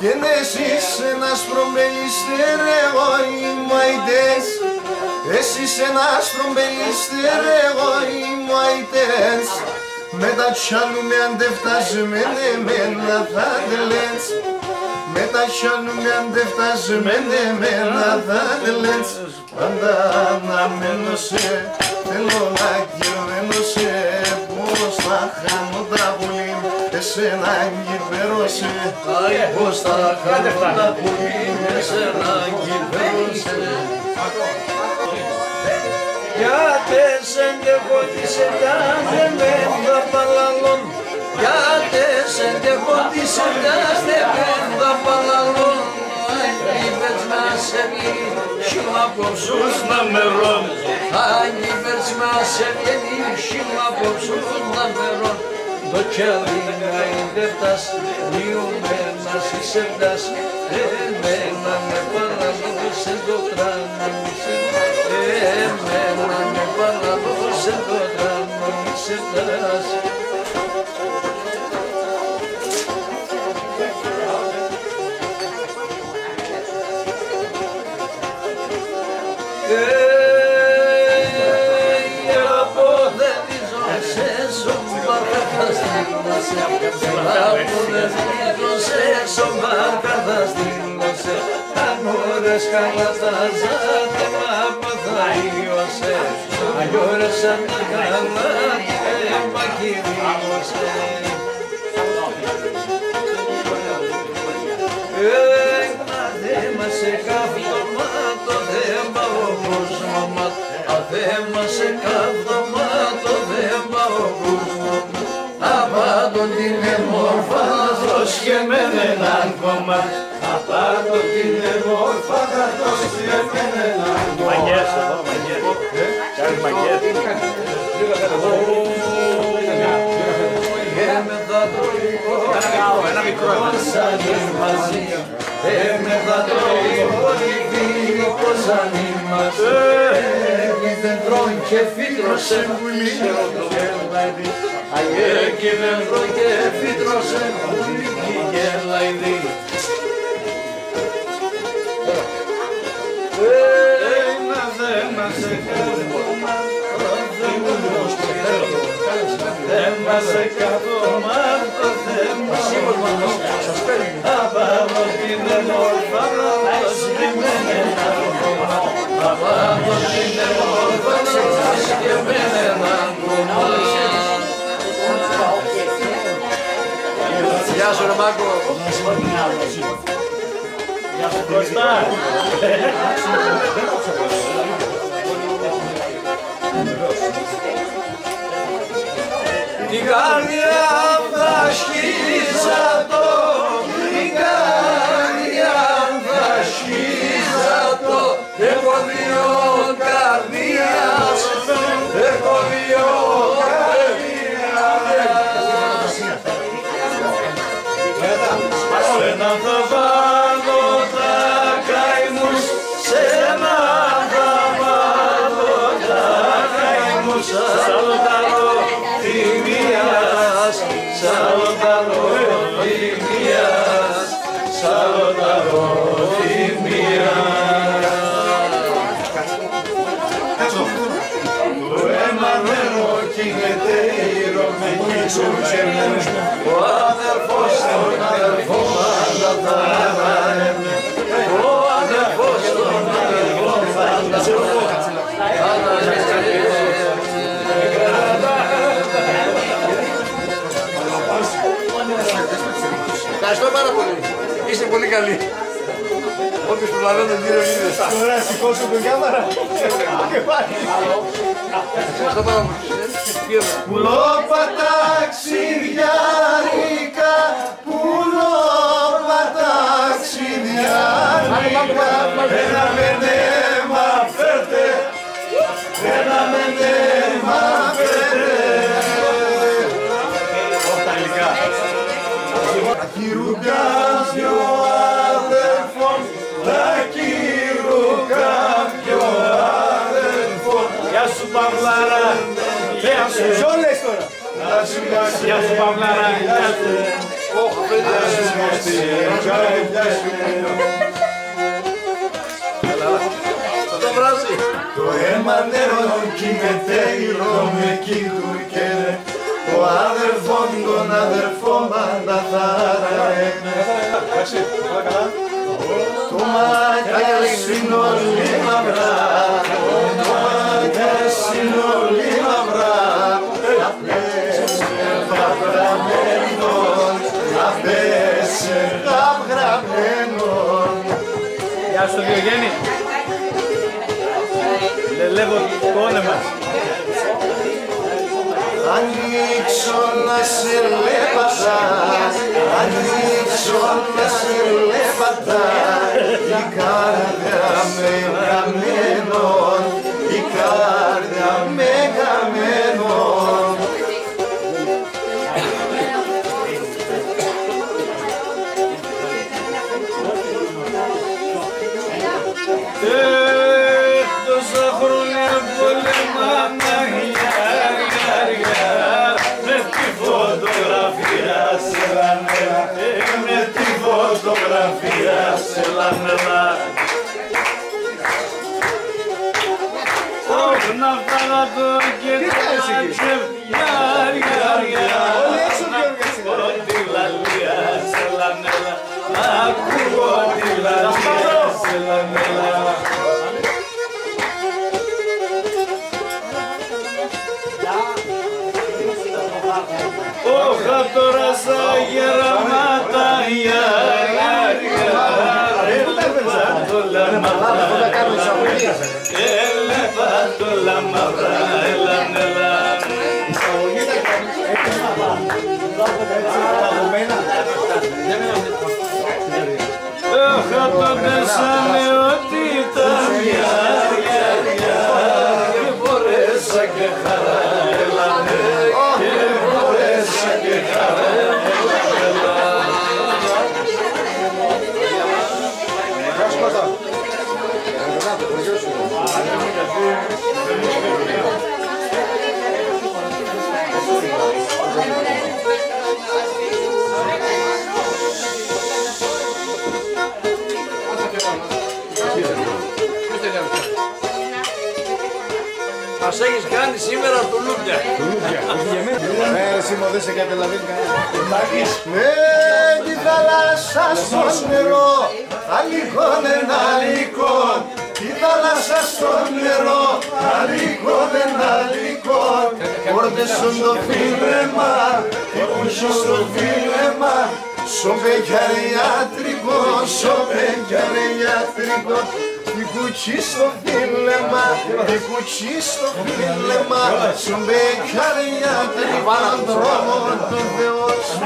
Και εσείς ένας προμπελίστερ, εγώ οι μαϊτές. Εσείς ένας προμπελίστερ, εγώ οι μαϊτές. Με τα τσιάνουμε αν δεν φτάσουμε εμένα θα τελέτς. Με τα τσιάνουμε αν δεν φτάσουμε εμένα θα τελέτς. Πάντα αναμένω σε, θέλω να κυβερνώ σε. Πώς θα χάνω τα πουλί, εσένα κυβερνώ σε. Πώς θα χάνω τα πουλί, εσένα κυβερνώ σε. Γιατί σε ντεχώτησε τα δεμέντα παλαλών. Γιατί σε ντεχώτησε τα δεμέντα παλαλών. Αγγίβερς μας έβγαινει σχήμα απόψους να μερών. Αγγίβερς μας έβγαινει σχήμα απόψους να μερών. Το κέλι να είναι φτάς, λιωμένας είσαι φτάς. Εμένα με παραδούσε το τράμα μη σε φτάς. Εμένα με παραδούσε το τράμα μη σε φτάς. Αγόρες χαλατάζα και μαπαθαΐωσε. Αγόρες αν τα χαλάτε μακυρίωσε. Να δέμα σε καύτωμα το δέμα ο κόσμος. Αδέμα σε καύτωμα το δέμα ο κόσμος. Απάντω την εμόρφα δώσ' και μεν έναν κομμάτι. Απάντω την εμόρφα θα δώσ' και μεν έναν κομμάτι. Μαγιές εδώ, μαγιές. Κάνεις μαγιές. Είμαι θα τρώει ένα μικρό μαζί. Είμαι θα τρώει όλοι φίλοι πως αν είμαστε. Δεν τρώει και φύτρωσε πουλί. Αγέκι δεν τρώει και φύτρωσε πουλί και λαϊδί. Ένα δέμα σε κάτωμα, δέμα σε κάτωμα, το δέμα απάνω την εμόρφα, δώσ' και μεν έναν κομμάτι. Απάνω την εμόρφα, δώσ' και μεν έναν κομμάτι. Γεια σου ρε Μάκο. Γεια σου Κώστα. Την καρδιά θα σχίζα το, την καρδιά θα σχίζα το. Έχω δύο καρδιάς, έχω δύο καρδιάς. Σένα θα βάλω τα καημούς, σένα θα βάλω τα καημούς. Σαλονταρό θυμίας, σαλονταρό θυμίας, σαλονταρό θυμίας. Το αίμα νερό καίγεται ήρω με κύσου. Ο αδερφός τον αδερφό πάντα θα αναραίμε. Ο αδερφός τον αδερφό πάντα θα αναραίμε. Ευχαριστώ πάρα πολύ. Είστε πολύ καλοί. Όποιος προλαβαίνει τον κύριο είδες. Ωραία, σηκώσω την κάμερα. Ευχαριστώ πάρα πολύ. Πουλόπαταξιδιάρικα, πουλόπαταξιδιάρικα. Ένα μενέμα φέρτε, ένα μενέμα φέρτε. Τα υλικά. Ακυρούκα πιο αδερφών, ακυρούκα πιο αδερφών. Γεια σου Παυλάρα. Γεια σου. Ποιο λες τώρα? Γεια σου Παυλάρα. Γεια σου. Το αίμα νερό κοίμεται η Ρωμική του καίνε, ο αδερφόν τον αδερφό πάντα θα ραένε. Το μαγιάς είναι όλοι μαυρά, το μαγιάς είναι όλοι μαυρά, απέσε γραμμένον, απέσε γραμμένον. Γεια σου Διογέννη. Λελεύω το όνομας. Ανοίξω να σε λέπατα, ανοίξω να σε λέπατα, η καρδιά με καμένον, η καρδιά με καμένον. Τόσα χρόνια πολεμάμε με τη φωτογραφία σε λανέλα, με τη φωτογραφία σε λανέλα. Όχι να φάγα το και ακούω τη λαλία σε λανέλα, ακούω τη λαλία σε λανέλα. Όχα τώρα σαν γεραμάτα, έλεπα το λαμαυρά, ελανέλα. Όχα το πέσανε ότι ήταν και μπορέσα και χαρά, ελανέλα. Και χαρά, Μας έχεις κάνει σήμερα τουλούμπια. Ναι, εσύ μου δεν σε καταλαβαίνει κανένα. Με τη θάλασσα στο νερό, αλικών ένα αλικών. Τη θάλασσα στο νερό, αλικών ένα αλικών. Πόρτες στον το φίλεμα, υπούσιο στο φίλεμα. Σοπεκαριάτρικο, σοπεκαριάτρικο. Η κουτσί στο φίλεμα, η κουτσί στο φίλεμα. Σοπεκαριάτρικο, δρόμο το Θεό σου.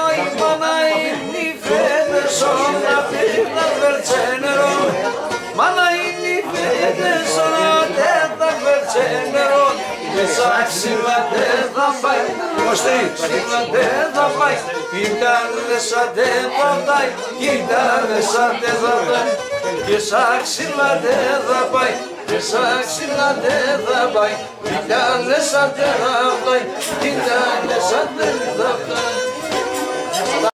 Oi, mana ini fedesona teta vercenero, mana ini fedesona teta vercenero. Saksila teta bai, saksila teta bai, kitale sa teta bai, kitale sa teta bai, saksila teta bai. Saksila teta bai, kitale sa teta bai, kitale sa teta bai.